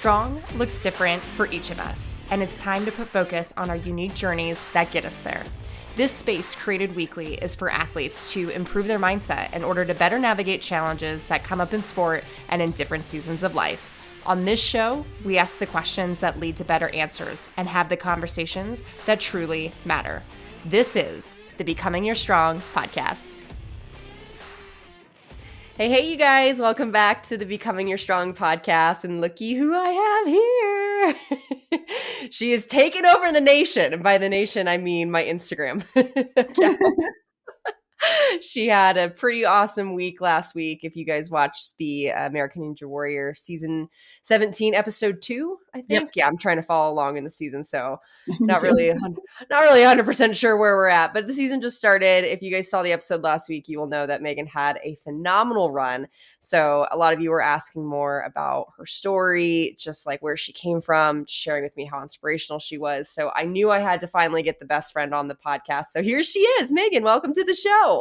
Strong looks different for each of us, and it's time to put focus on our unique journeys that get us there. This space, created weekly, is for athletes to improve their mindset in order to better navigate challenges that come up in sport and in different seasons of life. On this show, we ask the questions that lead to better answers and have the conversations that truly matter. This is the Becoming Your Strong podcast. Hey, you guys, welcome back to the Becoming Your Strong podcast, and looky who I have here. She is taking over the nation, and by the nation, I mean my Instagram. She had a pretty awesome week last week. If you guys watched the American Ninja Warrior season 17, episode 2, I think. Yep. Yeah, I'm trying to follow along in the season, so not really 100% sure where we're at. But the season just started. If you guys saw the episode last week, you will know that Megan had a phenomenal run. So a lot of you were asking more about her story, just like where she came from, sharing with me how inspirational she was. So I knew I had to finally get the best friend on the podcast. So here she is. Megan, welcome to the show.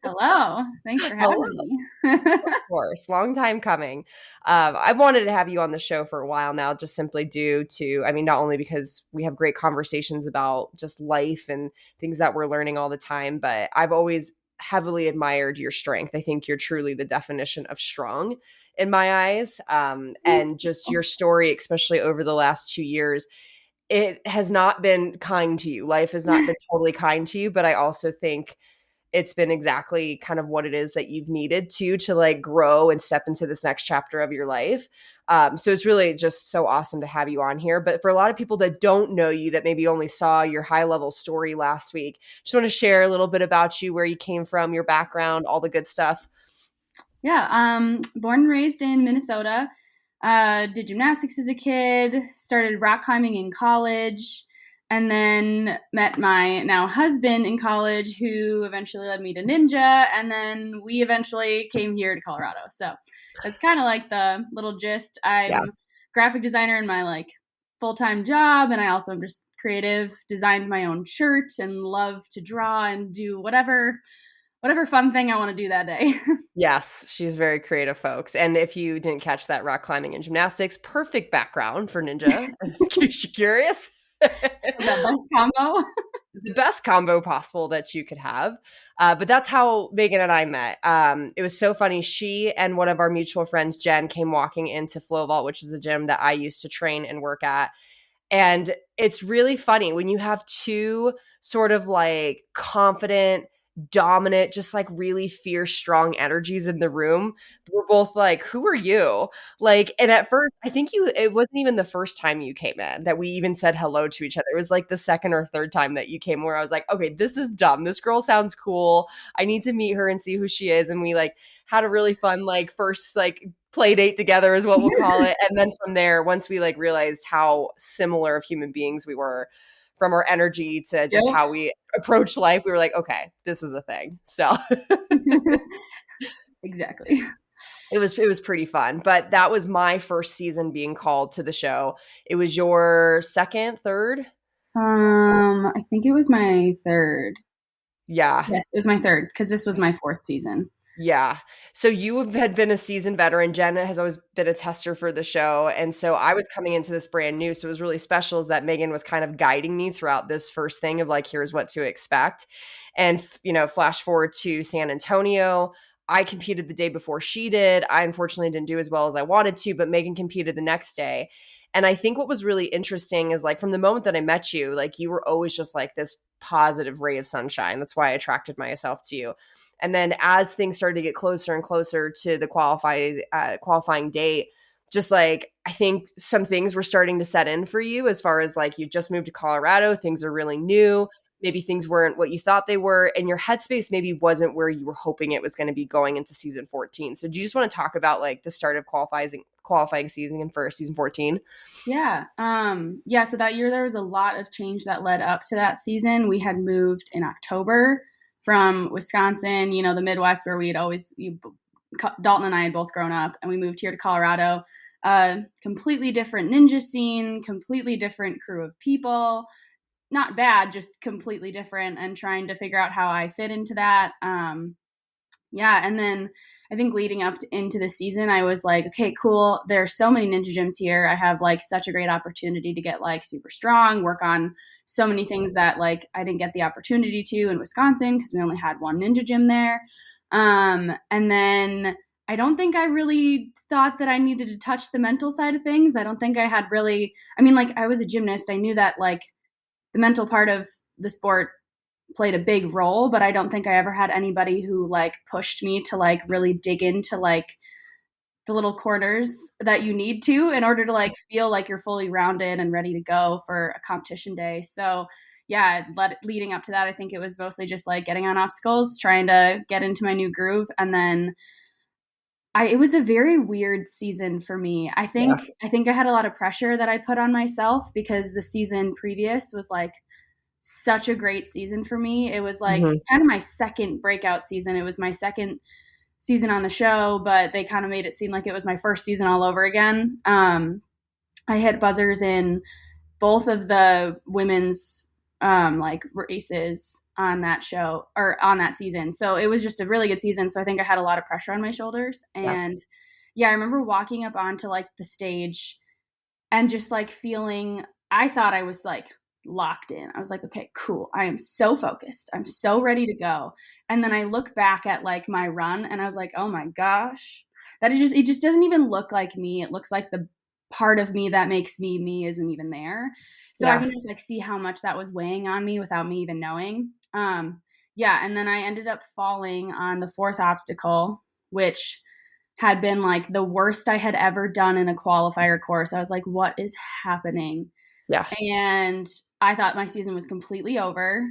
Hello. Thanks for having me. Of course. Long time coming. I've wanted to have you on the show for a while now, just simply due to, not only because we have great conversations about just life and things that we're learning all the time, but I've always heavily admired your strength. I think you're truly the definition of strong in my eyes. And just your story, especially over the last 2 years, it has not been kind to you. Life has not been totally kind to you, but I also think it's been exactly kind of what it is that you've needed to like grow and step into this next chapter of your life. So it's really just so awesome to have you on here. But for a lot of people that don't know you, that maybe only saw your high level story last week, just want to share a little bit about you, where you came from, your background, all the good stuff. Yeah. Born and raised in Minnesota, did gymnastics as a kid, started rock climbing in college, and then met my now husband in college, who eventually led me to ninja. And then we eventually came here to Colorado. So that's kind of like the little gist. I'm a graphic designer in my full-time job. And I also am just creative, designed my own shirt and love to draw and do whatever fun thing I want to do that day. Yes, she's very creative, folks. And if you didn't catch that, rock climbing and gymnastics, perfect background for ninja. In case you're curious. The best combo. The best combo possible that you could have. But that's how Megan and I met. It was so funny. She and one of our mutual friends, Jen, came walking into Flow Vault, which is a gym that I used to train and work at. And it's really funny when you have two sort of confident, dominant, just really fierce, strong energies in the room. We're both like, who are you? And at first, I think it wasn't even the first time you came in that we even said hello to each other. It was the second or third time that you came, where I was like, okay, this is dumb. This girl sounds cool. I need to meet her and see who she is. And we had a really fun, first play date together is what we'll call it. And then from there, once we realized how similar of human beings we were, from our energy to just how we approach life, we were like, okay, this is a thing. So exactly. It was pretty fun. But that was my first season being called to the show. It was your second, third? I think it was my third. Yeah. Yes, it was my third, because this was my fourth season. Yeah. So you had been a seasoned veteran. Jen has always been a tester for the show. And so I was coming into this brand new. So it was really special is that Megan was kind of guiding me throughout this first thing of here's what to expect. And, flash forward to San Antonio. I competed the day before she did. I unfortunately didn't do as well as I wanted to, but Megan competed the next day. And I think what was really interesting is from the moment that I met you, you were always just this positive ray of sunshine. That's why I attracted myself to you. And then as things started to get closer and closer to the qualifying date, just I think some things were starting to set in for you as far as you just moved to Colorado, things are really new. Maybe things weren't what you thought they were, and your headspace maybe wasn't where you were hoping it was going to be going into season 14. So do you just want to talk about the start of qualifying season for season 14? Yeah. So that year there was a lot of change that led up to that season. We had moved in October from Wisconsin, the Midwest, where we had Dalton and I had both grown up, and we moved here to Colorado. Completely different ninja scene, completely different crew of people. Not bad, just completely different, and trying to figure out how I fit into that. And then I think leading up into the season, I was like, okay, cool. There are so many ninja gyms here. I have like such a great opportunity to get like super strong, work on so many things that like I didn't get the opportunity to in Wisconsin because we only had one ninja gym there. And then I don't think I really thought that I needed to touch the mental side of things. I don't think I had really, I mean, like I was a gymnast. I knew that like the mental part of the sport played a big role, but I don't think I ever had anybody who like pushed me to like really dig into like the little corners that you need to in order to like feel like you're fully rounded and ready to go for a competition day. So yeah, leading up to that, I think it was mostly just like getting on obstacles, trying to get into my new groove, and then it was a very weird season for me. Yeah. I think I had a lot of pressure that I put on myself because the season previous was like such a great season for me. It was like Mhm. kind of my second breakout season. It was my second season on the show, but they kind of made it seem like it was my first season all over again. I hit buzzers in both of the women's like races on that show or on that season. So it was just a really good season. So I think I had a lot of pressure on my shoulders. Yeah. And yeah, I remember walking up onto like the stage and just like feeling, I thought I was like locked in. I was like, okay, cool. I am so focused. I'm so ready to go. And then I look back at like my run and I was like, oh my gosh, that is just, it just doesn't even look like me. It looks like the part of me that makes me isn't even there. So I Yeah. can just like see how much that was weighing on me without me even knowing. Yeah. And then I ended up falling on the fourth obstacle, which had been like the worst I had ever done in a qualifier course. I was like, what is happening? Yeah. And I thought my season was completely over.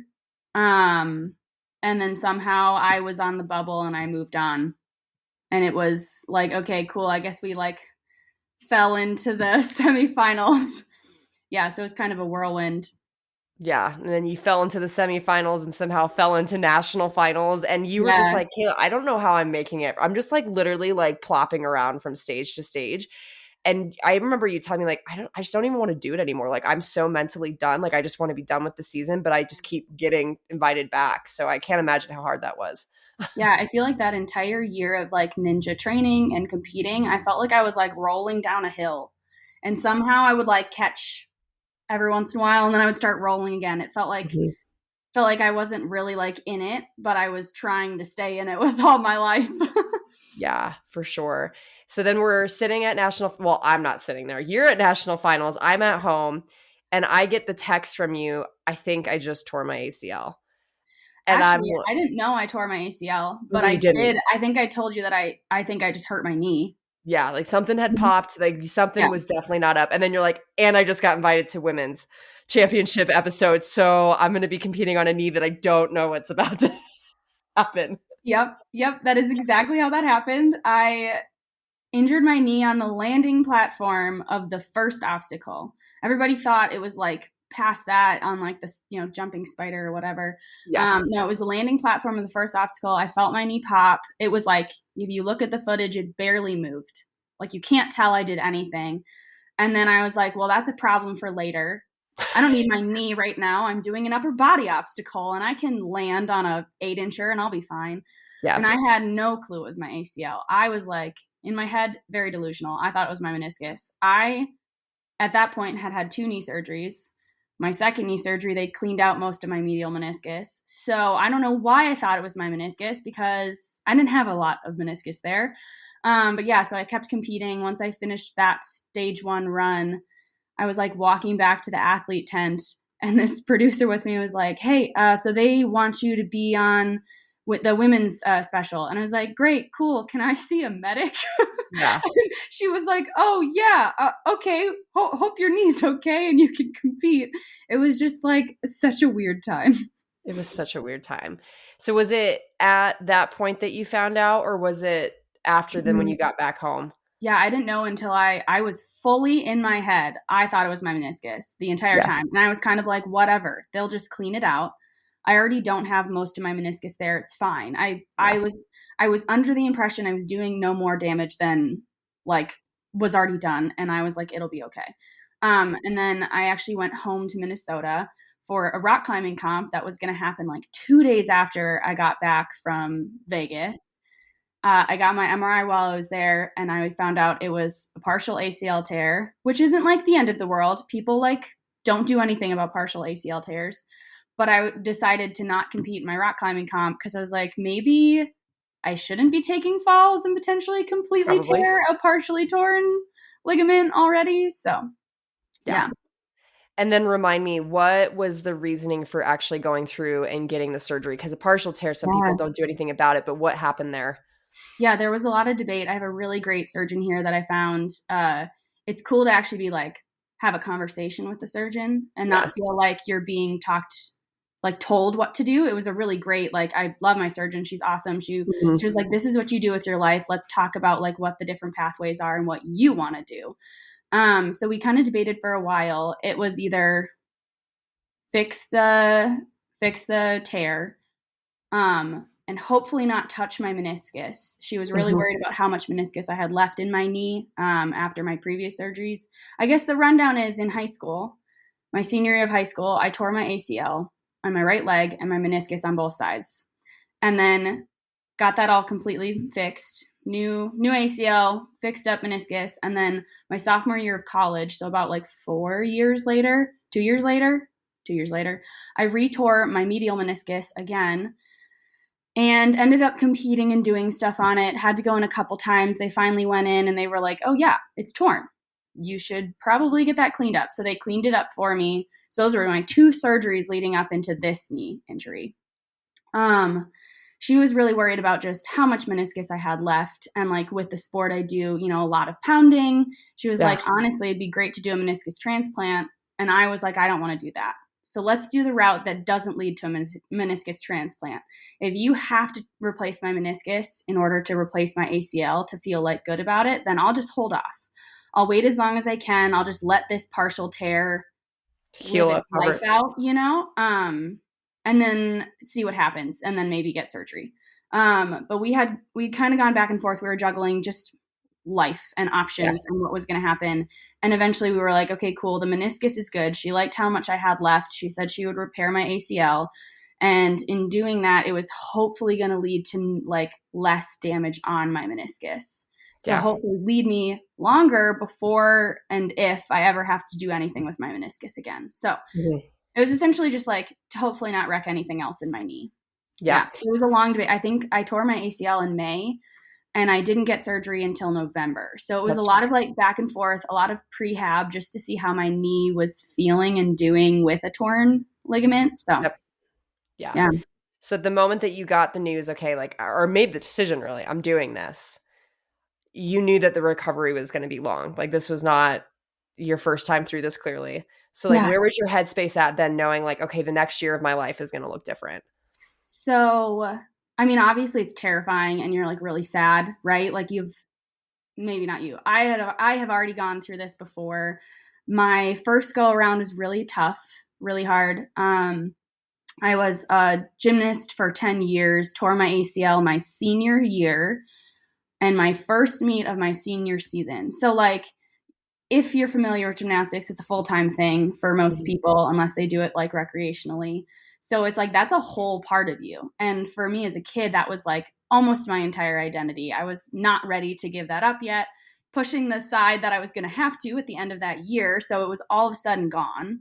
Um, and then somehow I was on the bubble and I moved on. And it was like, okay, cool. I guess we like fell into the semifinals. Yeah, so it was kind of a whirlwind. Yeah, and then you fell into the semifinals and somehow fell into national finals, and you were just Yeah. like, "Kayla, I don't know how I'm making it. I'm just, like, literally, like, plopping around from stage to stage." And I remember you telling me, like, I just don't even wanna do it anymore. Like, I'm so mentally done. Like, I just wanna be done with the season, but I just keep getting invited back. So I can't imagine how hard that was. Yeah, I feel like that entire year of like ninja training and competing, I felt like I was like rolling down a hill. And somehow I would like catch every once in a while and then I would start rolling again. It Mhm. felt like I wasn't really like in it, but I was trying to stay in it with all my life. Yeah, for sure. So then we're sitting at national well, I'm not sitting there. You're at national finals. I'm at home, and I get the text from you, "I think I just tore my ACL." And I'm Actually, I didn't know I tore my ACL, but you I didn't. did. I think I told you that I think I just hurt my knee. Yeah, like something had Mhm. popped, like something Yeah. was definitely not up. And then you're like, "And I just got invited to women's championship episode, so I'm gonna be competing on a knee that I don't know what's about to happen." Yep. Yep. That is exactly how that happened. I injured my knee on the landing platform of the first obstacle. Everybody thought it was like past that on like this, you know, jumping spider or whatever. Yeah, No, it was the landing platform of the first obstacle. I felt my knee pop. It was like, if you look at the footage, it barely moved. Like you can't tell I did anything. And then I was like, well, that's a problem for later. I don't need my knee right now. I'm doing an upper body obstacle and I can land on a 8-incher and I'll be fine. yeah, And I had no clue it was my ACL. I was like, in my head, very delusional. I thought it was my meniscus. I, at that point, had had 2 knee surgeries. My second knee surgery, they cleaned out most of my medial meniscus. So I don't know why I thought it was my meniscus because I didn't have a lot of meniscus there. But yeah, so I kept competing. Once I finished that stage 1 run, I was like walking back to the athlete tent, and this producer with me was like, "Hey, so they want you to be on with the women's special," and I was like, "Great, cool. Can I see a medic?" yeah. She was like, "Oh yeah, okay. Hope your knee's okay and you can compete." It was just like such a weird time. It was such a weird time. So was it at that point that you found out, or was it after then when you got back home? Yeah, I didn't know until I was fully in my head. I thought it was my meniscus the entire Yeah, time. And I was kind of like, whatever. They'll just clean it out. I already don't have most of my meniscus there. It's fine. yeah, I was under the impression I was doing no more damage than like was already done, and I was like, it'll be okay. And then I actually went home to Minnesota for a rock climbing comp that was going to happen like 2 days after I got back from Vegas. I got my MRI while I was there, and I found out it was a partial ACL tear, which isn't like the end of the world. People like don't do anything about partial ACL tears. But I decided to not compete in my rock climbing comp because I was like, maybe I shouldn't be taking falls and potentially completely Probably. tear a partially torn ligament already. So, Yeah. yeah. And then remind me, what was the reasoning for actually going through and getting the surgery? Because a partial tear, some people Yeah. don't do anything about it, but what happened there? Yeah, there was a lot of debate. I have a really great surgeon here that I found. It's cool to actually be like, have a conversation with the surgeon and Yeah. not feel like you're being talked, like told what to do. It was a really great, like, I love my surgeon. She's awesome. She Mhm. was like, this is what you do with your life. Let's talk about like what the different pathways are and what you want to do. So we kind of debated for a while. It was either fix the fix the tear, and hopefully not touch my meniscus. She was really Mhm. worried about how much meniscus I had left in my knee after my previous surgeries. I guess the rundown is in high school, my senior year of high school, I tore my ACL on my right leg and my meniscus on both sides, and then got that all completely fixed. New ACL, fixed up meniscus, and then my sophomore year of college, so about like 4 years later, 2 years later, 2 years later, I retore my medial meniscus again and ended up competing and doing stuff on it. Had to go in a couple times. They finally went in and they were like, "Oh yeah, it's torn. You should probably get that cleaned up." So they cleaned it up for me. So those were my two surgeries leading up into this knee injury. Um, she was really worried about just how much meniscus I had left. And like with the sport I do, a lot of pounding. She was Yeah. like, honestly, it'd be great to do a meniscus transplant. And I was like, I don't want to do that. So let's do the route that doesn't lead to a meniscus transplant. If you have to replace my meniscus in order to replace my ACL to feel like good about it, then I'll just hold off. I'll wait as long as I can. I'll just let this partial tear live Heal its up, cover life it. out, and then see what happens and then maybe get surgery. But we kind of gone back and forth. We were juggling just life and Yeah. options and what was going to happen. And eventually we were like, okay, cool. The meniscus is good. She liked how much I had left. She said she would repair my ACL. And in doing that, it was hopefully going to lead to like less damage on my meniscus. So Yeah. hopefully lead me longer before and if I ever have to do anything with my meniscus again. So Mhm. it was essentially just like to hopefully not wreck anything else in my knee. Yeah. Yeah, it was a long debate. I think I tore my ACL in May and I didn't get surgery until November. So it was a That's lot right. of like back and forth, a lot of prehab just to see how my knee was feeling and doing with a torn ligament. So, Yep. Yeah. yeah. So the moment that you got the news, okay, like, or made the decision, really, I'm doing this, you knew that the recovery was going to be long. Like, this was not your first time through this, clearly. So, like, Yeah. where was your headspace at then, knowing, like, okay, the next year of my life is going to look different? So, I mean, obviously it's terrifying and you're like really sad, right? Like you've maybe not you. I have already gone through this before. My first go around was really tough, really hard. I was a gymnast for 10 years, tore my ACL my senior year and my first meet of my senior season. So, like, if you're familiar with gymnastics, it's a full time thing for most Mhm. people, unless they do it like recreationally. So, it's like that's a whole part of you. And for me as a kid, that was like almost my entire identity. I was not ready to give that up yet, pushing the side that I was going to have to at the end of that year. So, it was all of a sudden gone.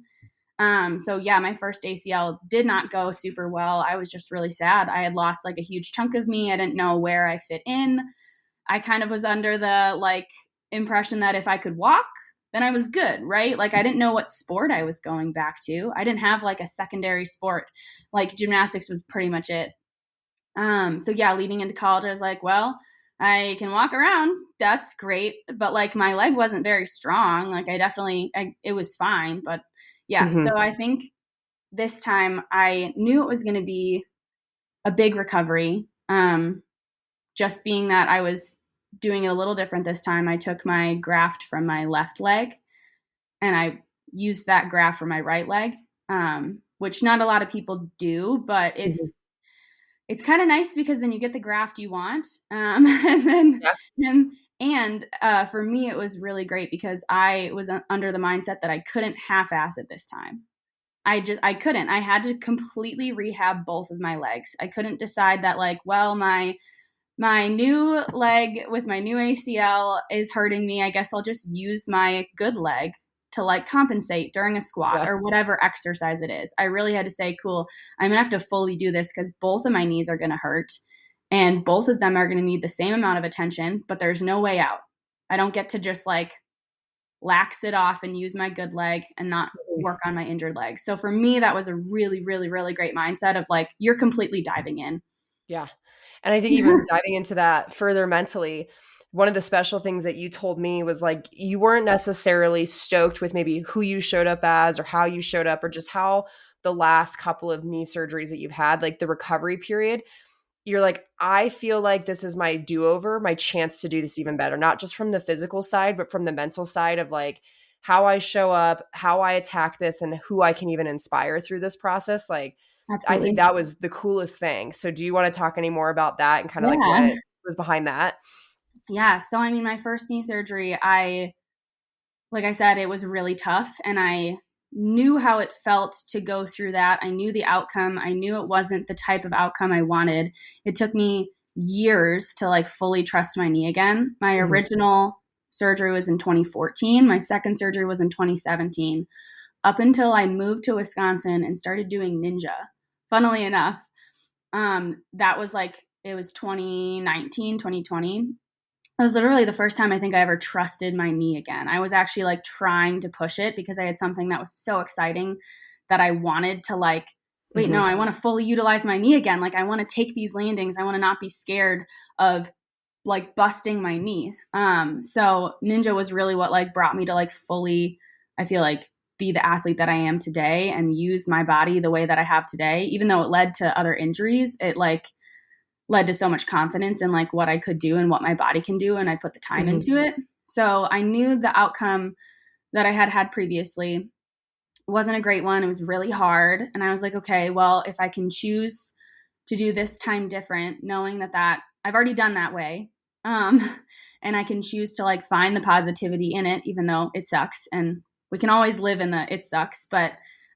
So yeah, my first ACL did not go super well. I was just really sad. I had lost like a huge chunk of me. I didn't know where I fit in. I kind of was under the like impression that if I could walk, then I was good, right? Like I didn't know what sport I was going back to. I didn't have like a secondary sport. Like gymnastics was pretty much it. So yeah, leading into college, I was like, well, I can walk around. That's great. But like my leg wasn't very strong. Like it was fine. But yeah, so Mhm. I think this time I knew it was going to be a big recovery. Just being that I was doing it a little different this time, I took my graft from my left leg and I used that graft for my right leg, which not a lot of people do, but Mhm. it's kind of nice because then you get the graft you want, and then Yeah. for me it was really great because I was under the mindset that I couldn't half-ass it this time. I couldn't. I had to completely rehab both of my legs. I couldn't decide that like, well, my new leg with my new ACL is hurting me. I guess I'll just use my good leg to like compensate during a squat Yeah. or whatever exercise it is. I really had to say, cool, I'm gonna have to fully do this because both of my knees are gonna hurt and both of them are gonna need the same amount of attention, but there's no way out. I don't get to just like lax it off and use my good leg and not work on my injured leg. So for me, that was a really, really, really great mindset of like, you're completely diving in. Yeah. And I think even diving into that further mentally, one of the special things that you told me was like you weren't necessarily stoked with maybe who you showed up as or how you showed up or just how the last couple of knee surgeries that you've had, like the recovery period, you're like, I feel like this is my do-over, my chance to do this even better, not just from the physical side, but from the mental side of like how I show up, how I attack this, and who I can even inspire through this process. Like, I think Absolutely. that was the coolest thing. So do you want to talk any more about that and kind of like Yeah. what was behind that? Yeah. So, I mean, my first knee surgery, like I said, it was really tough. And I knew how it felt to go through that. I knew the outcome. I knew it wasn't the type of outcome I wanted. It took me years to like fully trust my knee again. My Mhm. original surgery was in 2014. My second surgery was in 2017. Up until I moved to Wisconsin and started doing ninja. Funnily enough, that was like, it was 2019, 2020. It was literally the first time I think I ever trusted my knee again. I was actually like trying to push it because I had something that was so exciting that I wanted to like, wait, no, Mhm. I want to fully utilize my knee again. Like I want to take these landings. I want to not be scared of like busting my knee. So ninja was really what like brought me to like fully, I feel like, be the athlete that I am today and use my body the way that I have today. Even though it led to other injuries, it like led to so much confidence in like what I could do and what my body can do, and I put the time Mhm. into it. So I knew the outcome that I had had previously wasn't a great one. It was really hard, and I was like, okay, well, if I can choose to do this time different, knowing that I've already done that way, um, and I can choose to like find the positivity in it, even though it sucks, and we can always live in the it sucks, but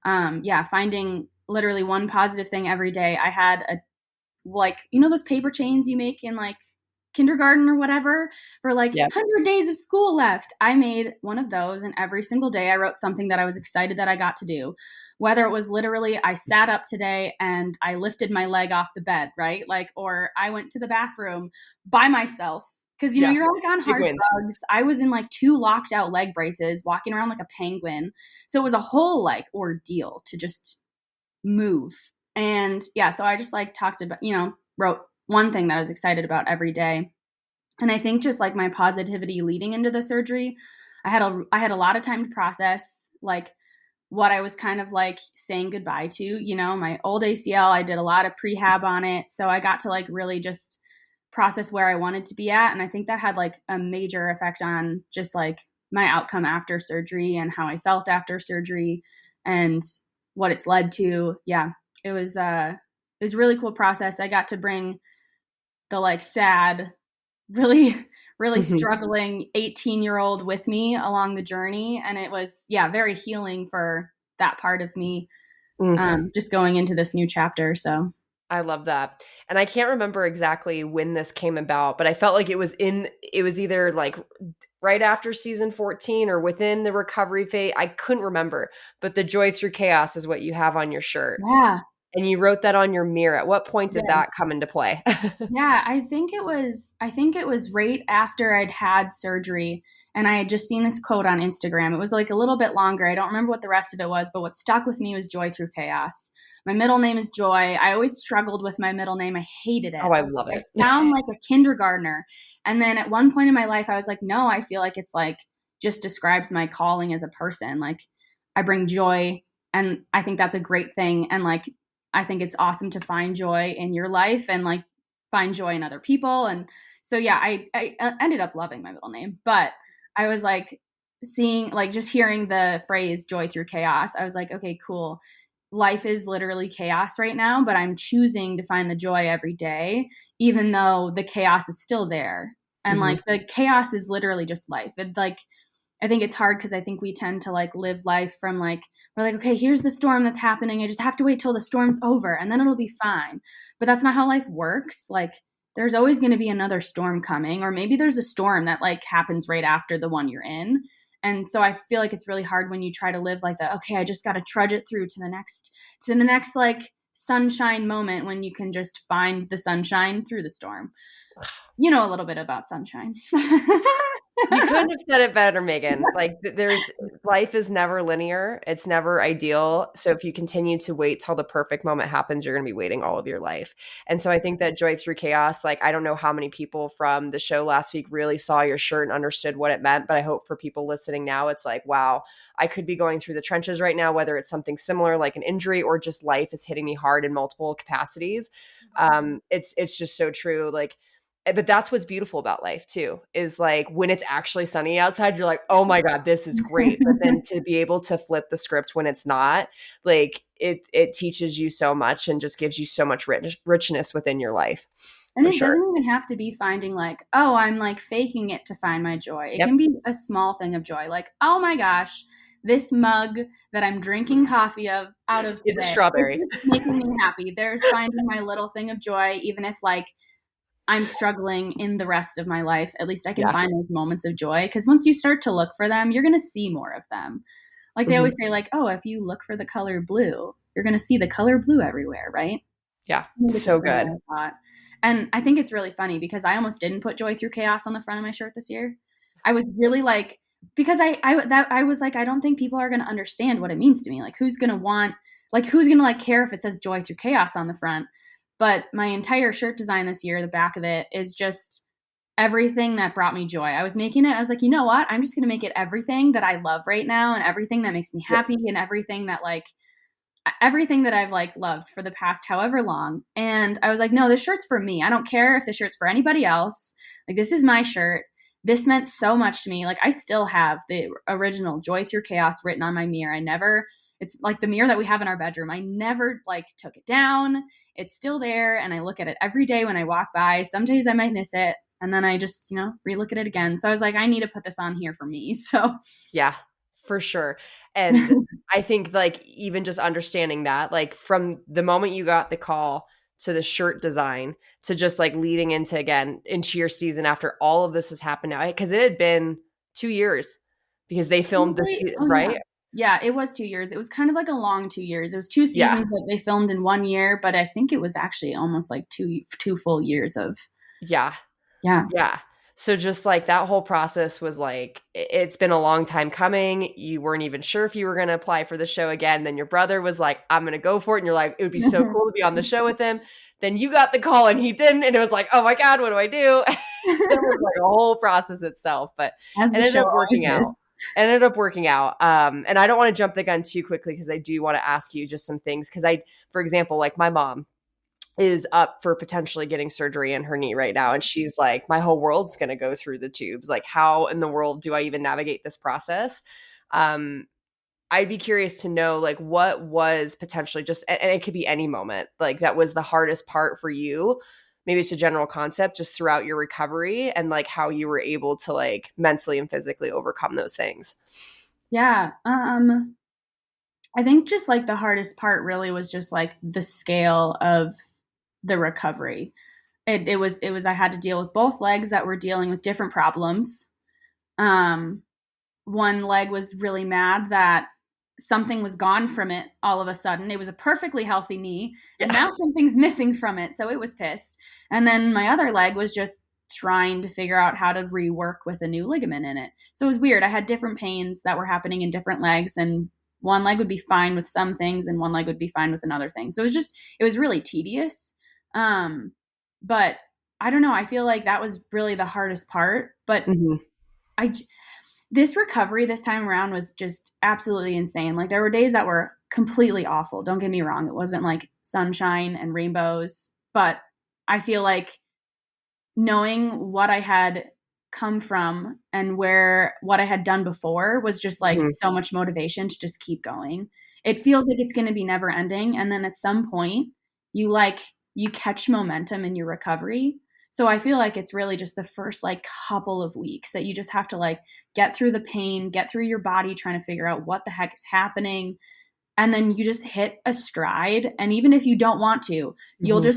yeah, finding literally one positive thing every day. I had a like those paper chains you make in like kindergarten or whatever for like Yep. 100 days of school left. I made one of those, and every single day I wrote something that I was excited that I got to do, whether it was literally I sat up today and I lifted my leg off the bed, right? Like, or I went to the bathroom by myself because Yeah. you're like on Big hard wins. drugs. I was in like 2 locked out leg braces walking around like a penguin, so it was a whole like ordeal to just move. And yeah, so I just like talked about, wrote one thing that I was excited about every day. And I think just like my positivity leading into the surgery, I had a lot of time to process like what I was kind of like saying goodbye to. My old ACL, I did a lot of prehab on it. So I got to like really just process where I wanted to be at. And I think that had like a major effect on just like my outcome after surgery and how I felt after surgery and what it's led to. Yeah, it was a really cool process. I got to bring the like sad, really, really Mhm. struggling 18-year-old with me along the journey. And it was, yeah, very healing for that part of me, Mm. just going into this new chapter. So, I love that. And I can't remember exactly when this came about, but I felt like it was either like right after season 14 or within the recovery phase. I couldn't remember, but the joy through chaos is what you have on your shirt. yeah, And you wrote that on your mirror. At what I point did did. that come into play? Yeah, I think it was right after I'd had surgery, and I had just seen this quote on Instagram. It was like a little bit longer. I don't remember what the rest of it was, but what stuck with me was joy through chaos. My middle name is Joy. I always struggled with my middle name. I hated it. Oh, I I was love like, it. I sound like a kindergartner. And then at one point in my life, I was like, no, I feel like it's like just describes my calling as a person. Like I bring joy, and I think that's a great thing. And like I think it's awesome to find joy in your life and like find joy in other people. And so, yeah, I ended up loving my middle name, but I was like seeing, like, just hearing the phrase joy through chaos. I was like, okay, cool. Life is literally chaos right now, but I'm choosing to find the joy every day, even though the chaos is still there. And Mhm. like the chaos is literally just life. It like I think it's hard because I think we tend to like live life from like, we're like, okay, here's the storm that's happening. I just have to wait till the storm's over and then it'll be fine. But that's not how life works. Like there's always going to be another storm coming, or maybe there's a storm that like happens right after the one you're in. And so I feel like it's really hard when you try to live like that. Okay, I just got to trudge it through to the next like sunshine moment, when you can just find the sunshine through the storm. You know a little bit about sunshine. You couldn't have said it better, Megan. Like there's life is never linear. It's never ideal. So if you continue to wait till the perfect moment happens, you're going to be waiting all of your life. And so I think that joy through chaos, like I don't know how many people from the show last week really saw your shirt and understood what it meant, but I hope for people listening now, it's like, wow, I could be going through the trenches right now, whether it's something similar like an injury or just life is hitting me hard in multiple capacities. It's just so true. Like, but that's what's beautiful about life too, is like when it's actually sunny outside, you're like, oh my God, this is great. But then to be able to flip the script when it's not, like it teaches you so much and just gives you so much richness within your life. And it Sure. doesn't even have to be finding like, oh, I'm like faking it to find my joy. It can be a small thing of joy. Like, oh my gosh, this mug that I'm drinking coffee out of is a today strawberry. is making me happy. There's finding my little thing of joy, even if like I'm struggling in the rest of my life. At least I can find those moments of joy. Because once you start to look for them, you're going to see more of them. Like they always say, like, oh, if you look for the color blue, you're going to see the color blue everywhere, right? Yeah, so good. And I think it's really funny because I almost didn't put joy through chaos on the front of my shirt this year. I was really like, because I was like, I don't think people are going to understand what it means to me. Like, who's going to like care if it says joy through chaos on the front? But my entire shirt design this year, the back of it is just everything that brought me joy. I was making it. I was like, you know what? I'm just going to make it everything that I love right now and everything that makes me happy and everything that I've like loved for the past however long. And I was like, no, this shirt's for me. I don't care if the shirt's for anybody else. Like, this is my shirt. This meant so much to me. Like, I still have the original Joy Through Chaos written on my mirror. It's like the mirror that we have in our bedroom. I never like took it down. It's still there. And I look at it every day when I walk by. Some days I might miss it. And then I just, relook at it again. So I was like, I need to put this on here for me. So yeah, for sure. And I think like even just understanding that, like from the moment you got the call to the shirt design to just like leading into your season after all of this has happened now, because it had been 2 years because they filmed this, right? Yeah, it was 2 years. It was kind of like a long 2 years. It was 2 seasons that they filmed in 1 year, but I think it was actually almost like two full years of. Yeah. Yeah. So just like that whole process was like, it's been a long time coming. You weren't even sure if you were going to apply for the show again. Then your brother was like, I'm going to go for it. And you're like, it would be so cool to be on the show with him. Then you got the call and he didn't. And it was like, oh my God, what do I do? It was like a whole process itself, but it ended up working out. Ended up working out. And I don't want to jump the gun too quickly because I do want to ask you just some things. Because for example, like my mom is up for potentially getting surgery in her knee right now. And she's like, my whole world's going to go through the tubes. Like, how in the world do I even navigate this process? I'd be curious to know, like, what was potentially just, and it could be any moment, like that was the hardest part for you. Maybe it's a general concept just throughout your recovery and like how you were able to like mentally and physically overcome those things. Yeah. I think just like the hardest part really was just like the scale of the recovery. It was I had to deal with both legs that were dealing with different problems. One leg was really mad that something was gone from it all of a sudden. It was a perfectly healthy knee and now something's missing from it. So it was pissed. And then my other leg was just trying to figure out how to rework with a new ligament in it. So it was weird. I had different pains that were happening in different legs, and one leg would be fine with some things and one leg would be fine with another thing. So it was really tedious. But I don't know. I feel like that was really the hardest part, but this recovery this time around was just absolutely insane. Like there were days that were completely awful. Don't get me wrong. It wasn't like sunshine and rainbows, but I feel like knowing what I had come from and what I had done before was just like so much motivation to just keep going. It feels like it's going to be never ending. And then at some point you catch momentum in your recovery. So I feel like it's really just the first like couple of weeks that you just have to like get through the pain, get through your body trying to figure out what the heck is happening, and then you just hit a stride. And even if you don't want to, Mhm.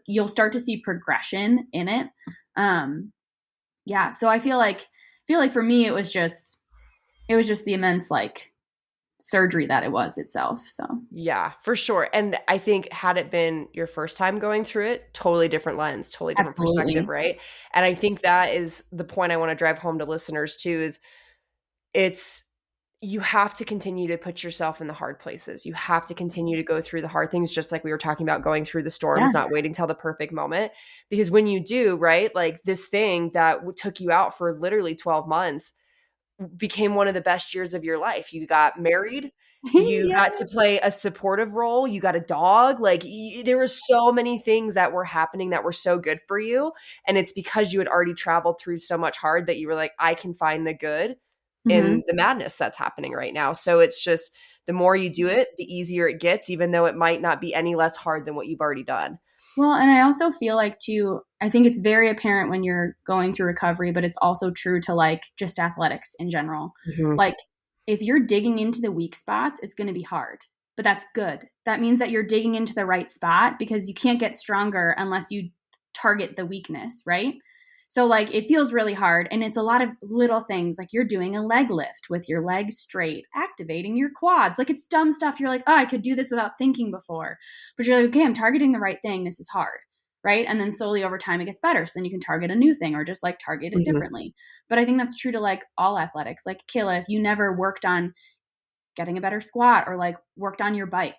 you'll start to see progression in it. Yeah. So I feel like for me, it was just the immense like surgery that it was itself. So Yeah, for sure. And I think had it been your first time going through it, totally different lens, totally different perspective, absolutely. right? And I think that is the point I want to drive home to listeners too is it's you have to continue to put yourself in the hard places. You have to continue to go through the hard things, just like we were talking about going through the storms, Yeah. not waiting till the perfect moment. Because when you do, right, like this thing that took you out for literally 12 months became one of the best years of your life. You got married, you Yeah. got to play a supportive role, you got a dog, like there were so many things that were happening that were so good for you, and it's because you had already traveled through so much hard that you were like, I can find the good in Hmm. the madness that's happening right now. So it's just the more you do it, the easier it gets, even though it might not be any less hard than what you've already done. Well, and I also feel like too, I think it's very apparent when you're going through recovery, but it's also true to like just athletics in general. Mhm. Like if you're digging into the weak spots, it's going to be hard, but that's good. That means that you're digging into the right spot because you can't get stronger unless you target the weakness, right? So like it feels really hard and it's a lot of little things like you're doing a leg lift with your legs straight, activating your quads. Like it's dumb stuff. You're like, "Oh, I could do this without thinking before." But you're like, "Okay, I'm targeting the right thing. This is hard." Right? And then slowly over time it gets better. So then you can target a new thing or just like target it Mhm. differently. But I think that's true to like all athletics. Like Kayla, if you never worked on getting a better squat or like worked on your bike,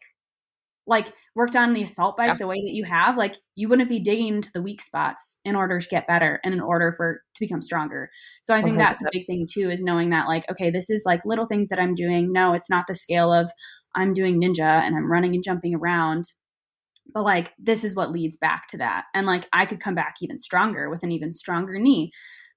like worked on the assault Yeah, bike the way that you have, like you wouldn't be digging into the weak spots in order to get better and in order for to become stronger. So I think that's a 100%. big thing too, is knowing that like, okay, this is like little things that I'm doing. No, it's not the scale of I'm doing ninja and I'm running and jumping around, but like this is what leads back to that. And like I could come back even stronger with an even stronger knee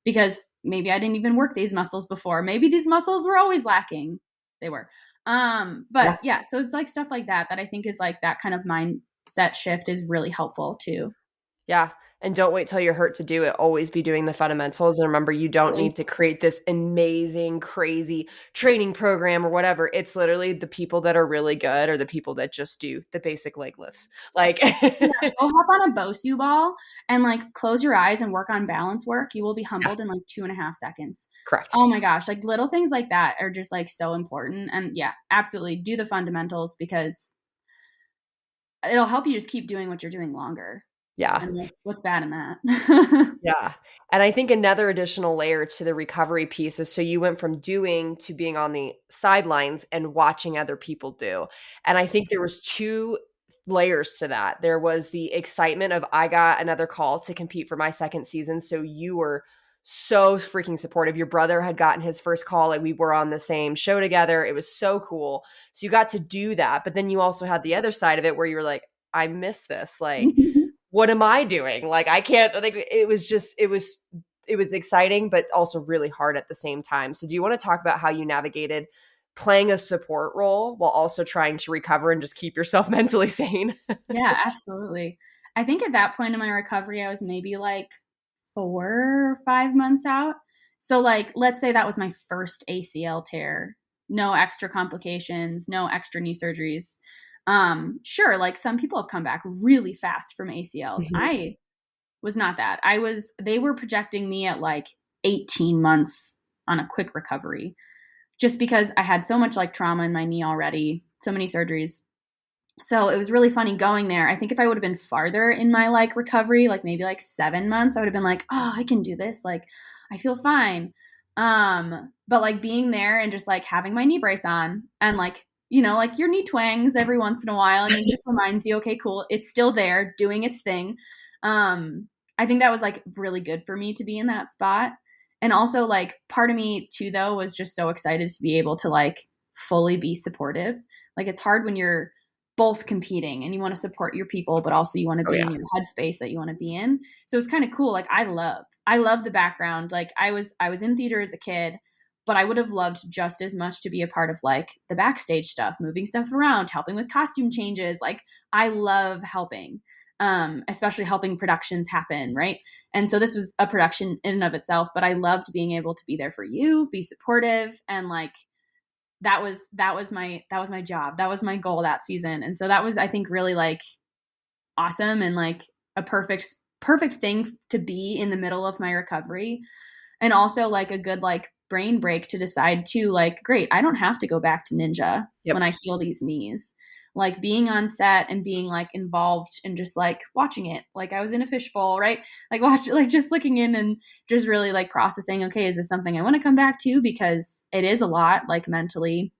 because maybe I didn't even work these muscles before. Maybe these muscles were always lacking. They were. But Yeah. yeah, so it's like stuff like that that I think is like that kind of mindset shift is really helpful too. Yeah, and don't wait till you're hurt to do it. Always be doing the fundamentals, and remember, you don't Really. need to create this amazing, crazy training program or whatever. It's literally the people that are really good or the people that just do the basic leg lifts. Like Yeah, go hop on a Bosu ball and like close your eyes and work on balance work. You will be Yeah, humbled in like 2.5 seconds. correct. Oh my gosh, like little things like that are just like so important. And yeah, absolutely do the fundamentals because it'll help you just keep doing what you're doing longer. Yeah. And what's bad in that? Yeah. And I think another additional layer to the recovery piece is so you went from doing to being on the sidelines and watching other people do. And I think there was two layers to that. There was the excitement of I got another call to compete for my second season. So you were so freaking supportive. Your brother had gotten his first call and we were on the same show together. It was so cool. So you got to do that. But then you also had the other side of it where you were like, I miss this. Like, what am I doing? Like I can't like it was just it was exciting but also really hard at the same time. So do you want to talk about how you navigated playing a support role while also trying to recover and just keep yourself mentally sane? Yeah, absolutely. I think at that point in my recovery, I was maybe like 4 or 5 months out. So, like, let's say that was my first ACL tear, no extra complications, no extra knee surgeries. Sure, like some people have come back really fast from ACLs. Mhm. I was not that. They were projecting me at like 18 months on a quick recovery just because I had so much like trauma in my knee already, so many surgeries. So it was really funny going there. I think if I would have been farther in my like recovery, like maybe like 7 months, I would have been like, oh, I can do this. Like, I feel fine. But like being there and just like having my knee brace on and like, like your knee twangs every once in a while and it just reminds you, okay, cool, it's still there doing its thing. I think that was like really good for me to be in that spot. And also like part of me too though was just so excited to be able to like fully be supportive. Like it's hard when you're both competing and you want to support your people, but also you want to Oh be yeah. in your headspace that you want to be in. So it's kind of cool. Like I love the background. Like I was in theater as a kid, but I would have loved just as much to be a part of like the backstage stuff, moving stuff around, helping with costume changes. Like I love helping. Especially helping productions happen, right? And so this was a production in and of itself, but I loved being able to be there for you, be supportive, and like that was my job. That was my goal that season. And so that was, I think, really like awesome and like a perfect thing to be in the middle of my recovery. And also like a good like brain break to decide too, like, great, I don't have to go back to ninja when Yep. I heal these knees. Like being on set and being like involved and just like watching it. Like I was in a fishbowl, right? Like watch like just looking in and just really like processing, okay, is this something I want to come back to? Because it is a lot, like mentally.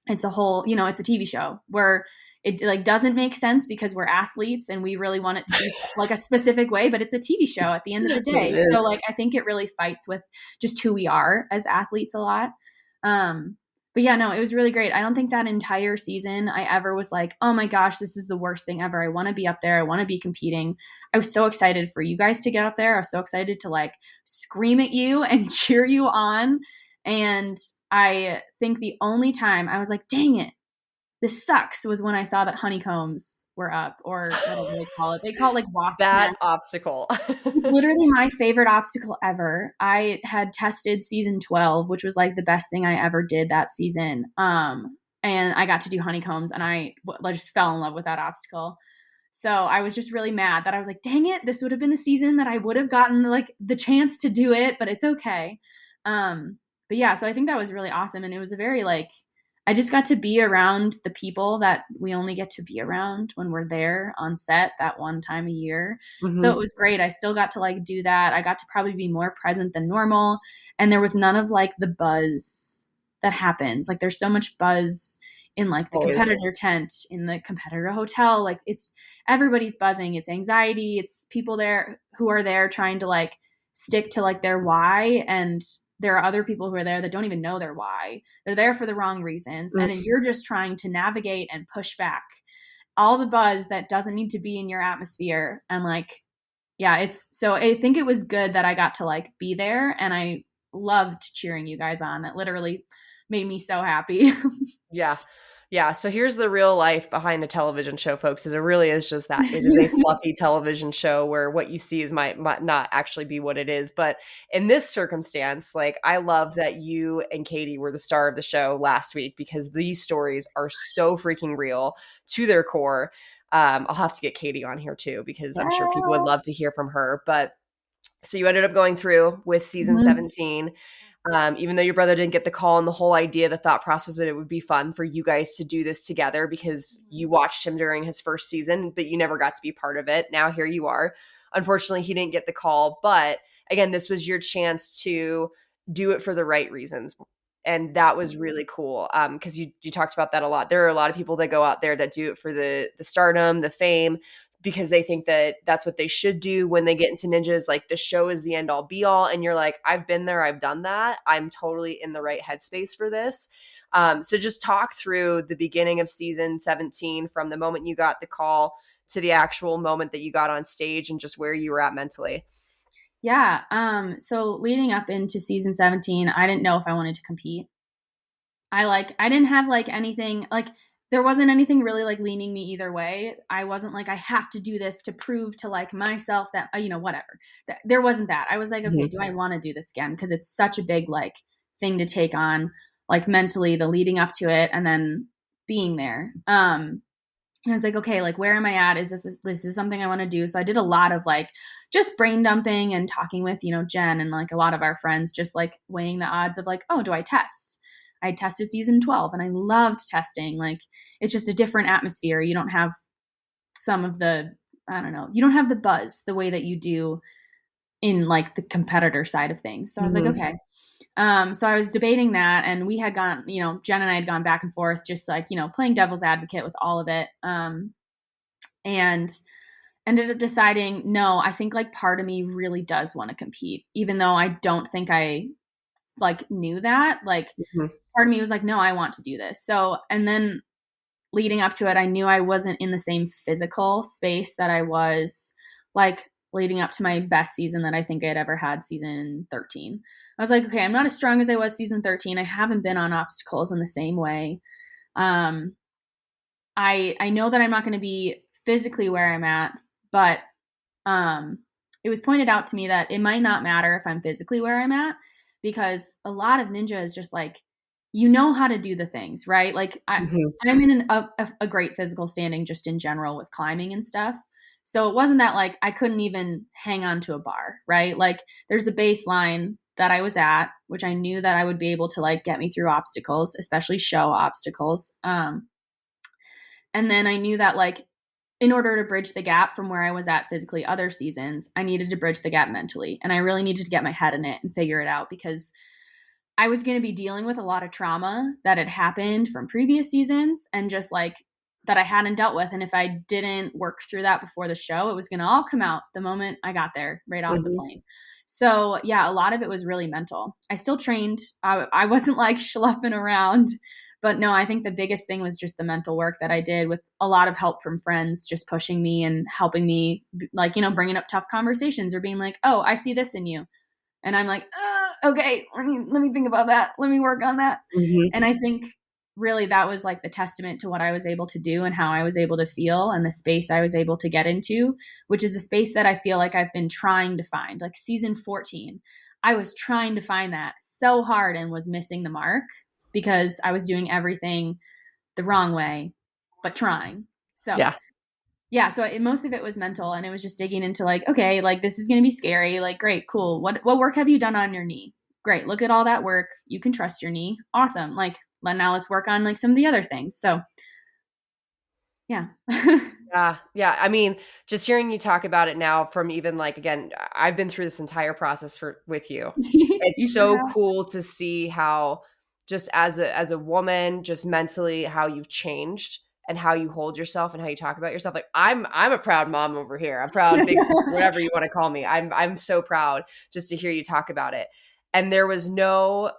It's a whole, it's a TV show where it like doesn't make sense because we're athletes and we really want it to be like a specific way, but it's a TV show at the end of the It day. So is. like I think it really fights with just who we are as athletes a lot. Um but yeah, no, it was really great. I don't think that entire season I ever was like, oh my gosh, this is the worst thing ever. I want to be up there. I want to be competing. I was so excited for you guys to get up there. I was so excited to like scream at you and cheer you on. And I think the only time I was like, dang it, this sucks, was when I saw that honeycombs were up, or whatever they call it. They call it like wasp's That nest. obstacle. It's literally my favorite obstacle ever. I had tested season 12, which was like the best thing I ever did that season. And I got to do honeycombs and I just fell in love with that obstacle. So I was just really mad that I was like, dang it, this would have been the season that I would have gotten like the chance to do it, but it's okay. Um, but yeah, so I think that was really awesome. And it was a very like, I just got to be around the people that we only get to be around when we're there on set that one time a year. So it Mhm. was great. I still got to like do that. I got to probably be more present than normal. And there was none of like the buzz that happens. Like there's so much buzz in like the Always. competitor tent, in the competitor hotel. Like it's everybody's buzzing. It's anxiety. It's people there who are there trying to like stick to like their why, and there are other people who are there that don't even know their why. They're there for the wrong reasons. And then Mm. you're just trying to navigate and push back all the buzz that doesn't need to be in your atmosphere. And like, yeah, it's so I think it was good that I got to like be there, and I loved cheering you guys on. That literally made me so happy. Yeah. Yeah, so here's the real life behind a television show, folks, is it really is just that. It is a fluffy television show where what you see is might not actually be what it is. But in this circumstance, like I love that you and Katie were the star of the show last week because these stories are so freaking real to their core. I'll have to get Katie on here too because I'm sure people would Yeah. love to hear from her. But so you ended up going through with season Mhm. 17. Even though your brother didn't get the call, and the whole idea, the thought process that it would be fun for you guys to do this together because you watched him during his first season, but you never got to be part of it. Now here you are. Unfortunately, he didn't get the call, but again, this was your chance to do it for the right reasons. And that was really cool because you talked about that a lot. There are a lot of people that go out there that do it for the stardom, the fame, because they think that that's what they should do when they get into ninjas. Like the show is the end all be all. And you're like, I've been there. I've done that. I'm totally in the right headspace for this. So just talk through the beginning of season 17 from the moment you got the call to the actual moment that you got on stage and just where you were at mentally. Yeah. So leading up into season 17, I didn't know if I wanted to compete. I didn't have like anything like there wasn't anything really like leaning me either way. I wasn't like I have to do this to prove to like myself that whatever. There wasn't that. I was like, okay, Mhm. do I want to do this again? Because it's such a big like thing to take on, like mentally, the leading up to it and then being there. And I was like, okay, like where am I at? Is this is something I want to do? So I did a lot of like just brain dumping and talking with, Jen and like a lot of our friends, just like weighing the odds of like, oh, do I test? I tested season 12 and I loved testing. Like it's just a different atmosphere. You don't have some of the, I don't know, you don't have the buzz the way that you do in like the competitor side of things. So I was like, Mhm. okay. So I was debating that, and we had gone, Jen and I had gone back and forth, just like, playing devil's advocate with all of it. And ended up deciding, no, I think like part of me really does want to compete, even though I don't think I like knew that. Like Mhm. part of me was like, no, I want to do this. So, and then leading up to it, I knew I wasn't in the same physical space that I was like leading up to my best season that I think I had ever had, season 13. I was like, okay, I'm not as strong as I was season 13. I haven't been on obstacles in the same way. Um, I know that I'm not going to be physically where I'm at, but um, it was pointed out to me that it might not matter if I'm physically where I'm at, because a lot of ninja is just like you know how to do the things, right? Like Mhm. I'm in a great physical standing just in general with climbing and stuff. So it wasn't that like I couldn't even hang on to a bar, right? Like there's a baseline that I was at, which I knew that I would be able to like get me through obstacles, especially show obstacles. And then I knew that like in order to bridge the gap from where I was at physically other seasons, I needed to bridge the gap mentally. And I really needed to get my head in it and figure it out because I was going to be dealing with a lot of trauma that had happened from previous seasons and just like that I hadn't dealt with. And if I didn't work through that before the show, it was going to all come out the moment I got there, right off the Mhm. plane. So, yeah, a lot of it was really mental. I still trained. I wasn't like schlepping around. But no, I think the biggest thing was just the mental work that I did with a lot of help from friends, just pushing me and helping me, like, you know, bringing up tough conversations or being like, oh, I see this in you. And I'm like, okay, let me think about that. Let me work on that. Mhm. And I think really that was like the testament to what I was able to do and how I was able to feel and the space I was able to get into, which is a space that I feel like I've been trying to find. Like season 14, I was trying to find that so hard and was missing the mark because I was doing everything the wrong way, but trying. So Yeah. yeah, so most of it was mental and it was just digging into like, okay, like this is going to be scary. Like, great, cool. What work have you done on your knee? Great. Look at all that work. You can trust your knee. Awesome. Like, now let's work on like some of the other things. So, yeah. Yeah, yeah. I mean, just hearing you talk about it now from even like again, I've been through this entire process with you. You It's sure so have. cool to see how just as a woman, just mentally how you've changed and how you hold yourself and how you talk about yourself. Like I'm a proud mom over here. I'm proud big sister, whatever you want to call me. I'm so proud just to hear you talk about it. And there was no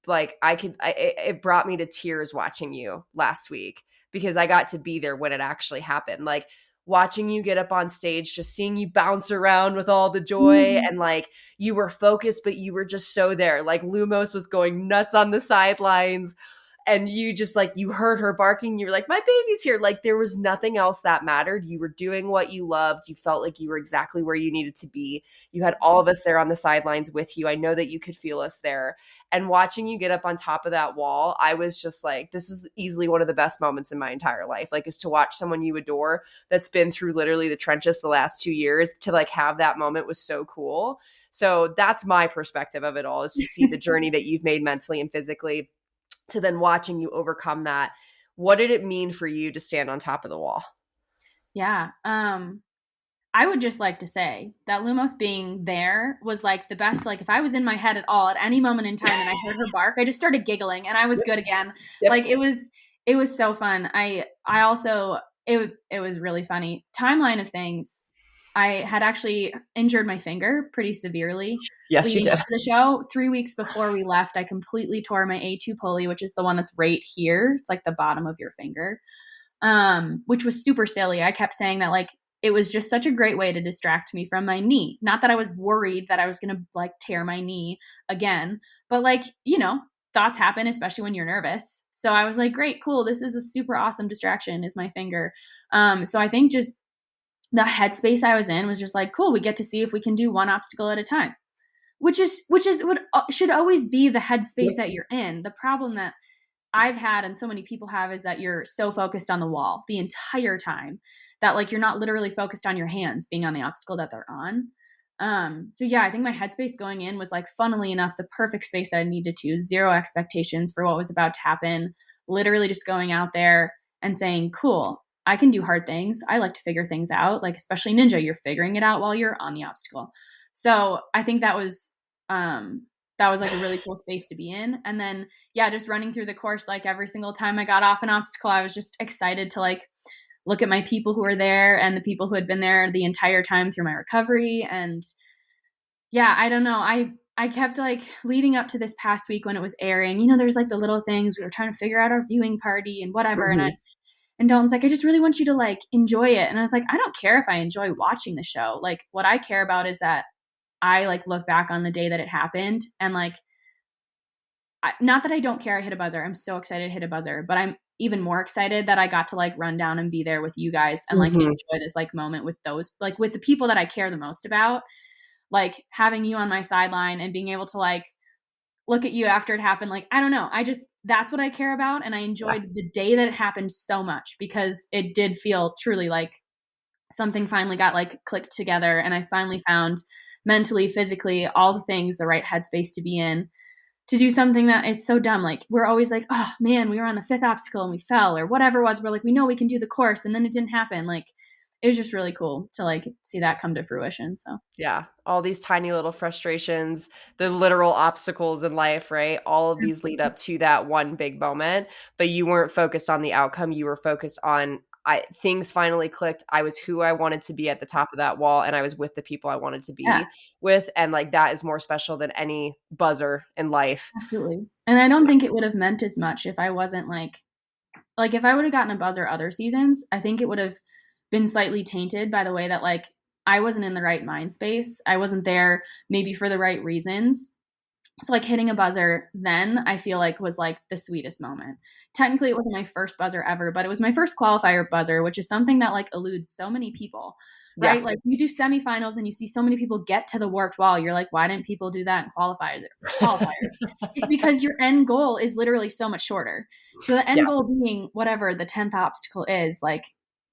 like it brought me to tears watching you last week because I got to be there when it actually happened. Like watching you get up on stage, just seeing you bounce around with all the joy Mhm. and like you were focused, but you were just so there. Like Lumos was going nuts on the sidelines and you just like you heard her barking, you were like, my baby's here. Like there was nothing else that mattered. You were doing what you loved. You felt like you were exactly where you needed to be. You had all of us there on the sidelines with you. I know that you could feel us there. And watching you get up on top of that wall, I was just like, this is easily one of the best moments in my entire life. Like, is to watch someone you adore that's been through literally the trenches the last 2 years to like have that moment was so cool. So that's my perspective of it all, is to see the journey that you've made mentally and physically to then watching you overcome that. What did it mean for you to stand on top of the wall? Yeah. I would just like to say that Lumos being there was like the best. Like, if I was in my head at all at any moment in time and I heard her bark, I just started giggling and I was good again. Yep. Like, it was so fun. I also, it was really funny. Timeline of things. I had actually injured my finger pretty severely Yes, you leading did. up to the show. 3 weeks before we left, I completely tore my A2 pulley, which is the one that's right here. It's like the bottom of your finger, which was super silly. I kept saying that like it was just such a great way to distract me from my knee. Not that I was worried that I was going to like tear my knee again, but like, you know, thoughts happen, especially when you're nervous. So I was like, great, cool. This is a super awesome distraction is my finger. So I think just the headspace I was in was just like, cool, we get to see if we can do one obstacle at a time, which is what should always be the headspace Yep. that you're in. The problem that I've had and so many people have is that you're so focused on the wall the entire time that like you're not literally focused on your hands being on the obstacle that they're on. So yeah, I think my headspace going in was like funnily enough the perfect space that I needed to. Zero expectations for what was about to happen. Literally just going out there and saying, "Cool, I can do hard things. I like to figure things out." Like especially ninja, you're figuring it out while you're on the obstacle. So I think that was like a really cool space to be in. And then yeah, just running through the course, like every single time I got off an obstacle, I was just excited to like look at my people who were there and the people who had been there the entire time through my recovery. And yeah, I don't know. I kept like leading up to this past week when it was airing, you know, there's like the little things we were trying to figure out our viewing party and whatever. Mhm. And Dalton's like, I just really want you to like enjoy it. And I was like, I don't care if I enjoy watching the show. Like what I care about is that I like look back on the day that it happened and like not that I don't care I hit a buzzer. I'm so excited to hit a buzzer, but I'm even more excited that I got to like run down and be there with you guys and like Mhm. enjoy this like moment with those like with the people that I care the most about. Like having you on my sideline and being able to like look at you after it happened. Like, I don't know. That's what I care about. And I Yeah. enjoyed the day that it happened so much because it did feel truly like something finally got like clicked together. And I finally found mentally, physically, all the things, the right headspace to be in to do something that it's so dumb. Like, we're always like, oh man, we were on the 5th obstacle and we fell or whatever it was. We're like, we know we can do the course. And then it didn't happen. Like, it was just really cool to like see that come to fruition. So Yeah, all these tiny little frustrations, the literal obstacles in life, right? All of these lead up to that one big moment, but you weren't focused on the outcome. You were focused on things finally clicked. I was who I wanted to be at the top of that wall, and I was with the people I wanted to yeah, be with, and like that is more special than any buzzer in life. absolutely. And I don't think it would have meant as much if I wasn't like if I would have gotten a buzzer other seasons, I think it would have been slightly tainted by the way that like I wasn't in the right mind space. I wasn't there maybe for the right reasons. So like hitting a buzzer then I feel like was like the sweetest moment. Technically it wasn't my first buzzer ever, but it was my first qualifier buzzer, which is something that like eludes so many people, Yeah. right? Like you do semifinals and you see so many people get to the warped wall. You're like, why didn't people do that in qualifiers? It's because your end goal is literally so much shorter. So the end Yeah. goal being whatever the 10th obstacle is, like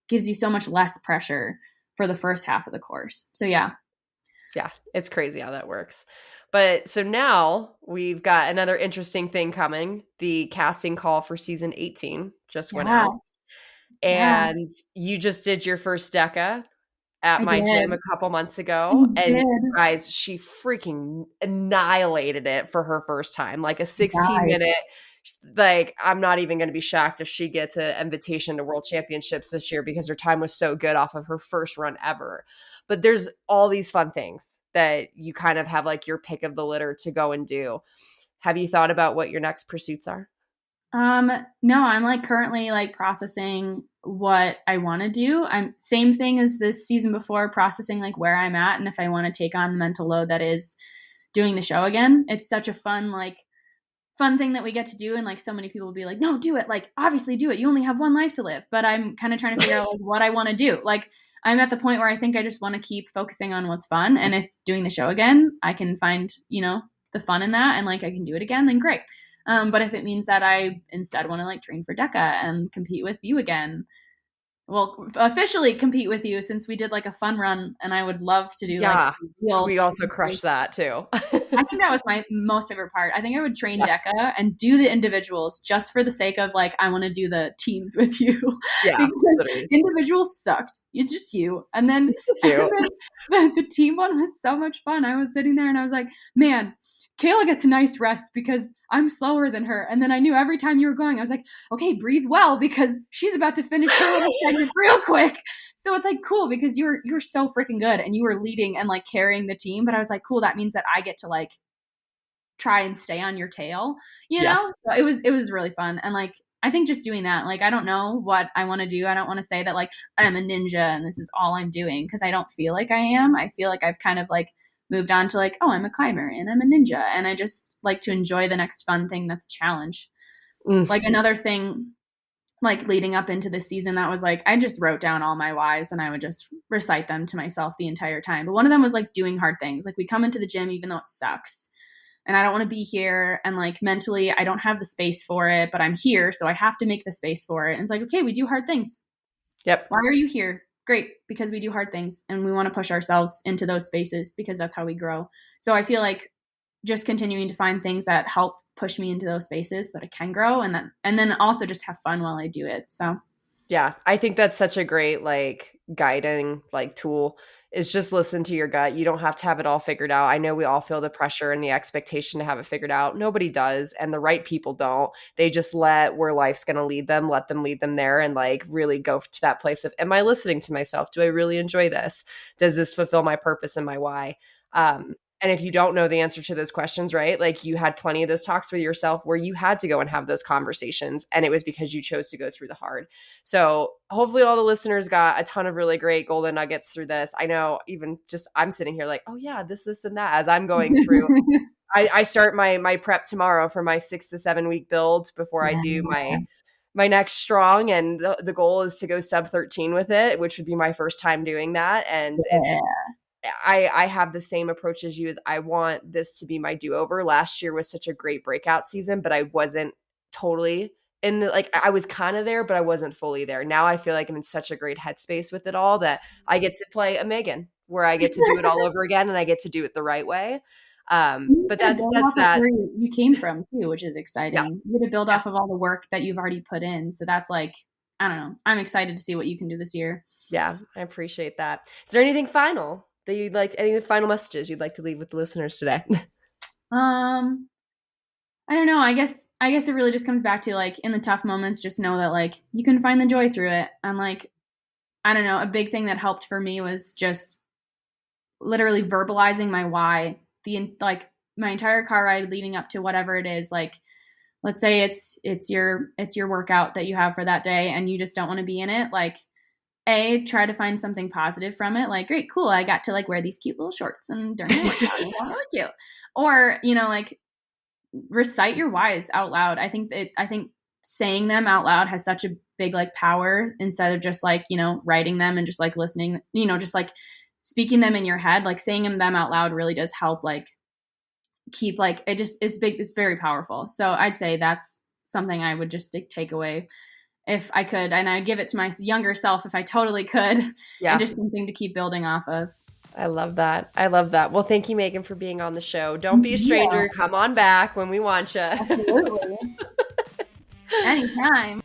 gives you so much less pressure for the first half of the course. So yeah. Yeah. It's crazy how that works. But so now we've got another interesting thing coming. The casting call for season 18 just went Yeah. out. Yeah. And you just did your first DECA at I my gym did. a couple months I ago. And did. guys, she freaking annihilated it for her first time. Like a 16 Died. minute, like I'm not even going to be shocked if she gets an invitation to world championships this year because her time was so good off of her first run ever. But there's all these fun things that you kind of have like your pick of the litter to go and do. Have you thought about what your next pursuits are? No, I'm like currently like processing what I want to do. I'm same thing as this season before, processing like where I'm at and if I want to take on the mental load that is doing the show again. It's such a fun thing that we get to do and like so many people will be like, no, do it, like obviously do it, you only have one life to live. But I'm kind of trying to figure out like what I want to do. Like I'm at the point where I think I just want to keep focusing on what's fun, and if doing the show again I can find the fun in that and like I can do it again, then great. But if it means that I instead want to like train for DECA and compete with you again, well, officially compete with you since we did like a fun run, and I would love to do like Yeah, a real we also team. crushed that too. I think that was my most favorite part. I think I would train Yeah, DECA and do the individuals just for the sake of like I want to do the teams with you yeah, because literally. individuals sucked. It's just you, and then It's just and you. then the team one was so much fun. I was sitting there and I was like, man, Kayla gets a nice rest because I'm slower than her. And then I knew every time you were going, I was like, okay, breathe well because she's about to finish her little segment real quick. So it's like cool because you're so freaking good and you were leading and like carrying the team. But I was like, cool, that means that I get to like try and stay on your tail, you Yeah. know? So it was really fun. And like I think just doing that, like I don't know what I want to do. I don't want to say that like I'm a ninja and this is all I'm doing because I don't feel like I am. I feel like I've kind of like moved on to like, oh, I'm a climber and I'm a ninja and I just like to enjoy the next fun thing that's a challenge. Mm. Like another thing like leading up into this season that was like I just wrote down all my whys and I would just recite them to myself the entire time. But one of them was like doing hard things. Like we come into the gym even though it sucks and I don't want to be here and like mentally I don't have the space for it, but I'm here so I have to make the space for it. And it's like, okay, we do hard things. Yep. Why are you here? Great, because we do hard things and we want to push ourselves into those spaces because that's how we grow. So I feel like just continuing to find things that help push me into those spaces that I can grow and then also just have fun while I do it. So Yeah, I think that's such a great like guiding like tool is just listen to your gut. You don't have to have it all figured out. I know we all feel the pressure and the expectation to have it figured out. Nobody does, and the right people don't. They just let where life's going to lead them, let them lead them there and like really go to that place of am I listening to myself? Do I really enjoy this? Does this fulfill my purpose and my why? And if you don't know the answer to those questions, right? Like you had plenty of those talks with yourself where you had to go and have those conversations. And it was because you chose to go through the hard. So hopefully all the listeners got a ton of really great golden nuggets through this. I know even just I'm sitting here like, oh yeah, this, and that as I'm going through. I start my prep tomorrow for my 6 to 7 week build before I do yeah, my next strong. And the goal is to go sub 13 with it, which would be my first time doing that. And yeah. I have the same approach as you, as I want this to be my do-over. Last year was such a great breakout season, but I wasn't totally in the, like, I was kind of there, but I wasn't fully there. Now I feel like I'm in such a great headspace with it all that I get to play a Megan, where I get to do it all over again and I get to do it the right way. You just But gotta that's build that's off of that. where you came from too, which is Yeah. exciting. You get to build Yeah. off of all the work that you've already put in. So that's like, I don't know. I'm excited to see what you can do this year. Yeah, I appreciate that. Is there anything final that you'd like, any final messages you'd like to leave with the listeners today? Um, I don't know. I guess it really just comes back to like in the tough moments, just know that like you can find the joy through it. And like, I don't know, a big thing that helped for me was just literally verbalizing my why. Like my entire car ride leading up to whatever it is, like let's say it's your workout that you have for that day and you just don't want to be in it, like try to find something positive from it, like great, cool, I got to like wear these cute little shorts and during my workout and felt really cute. Or like recite your whys out loud. I think saying them out loud has such a big like power, instead of just like writing them and just like listening, just like speaking them in your head. Like saying them out loud really does help like keep like it's big, it's very powerful. So I'd say that's something I would just take away if I could, and I'd give it to my younger self if I totally could. And Yeah. just something to keep building off of. I love that. I love that. Well, thank you, Megan, for being on the show. Don't be a Yeah, stranger. Come on back when we want you. absolutely. Anytime.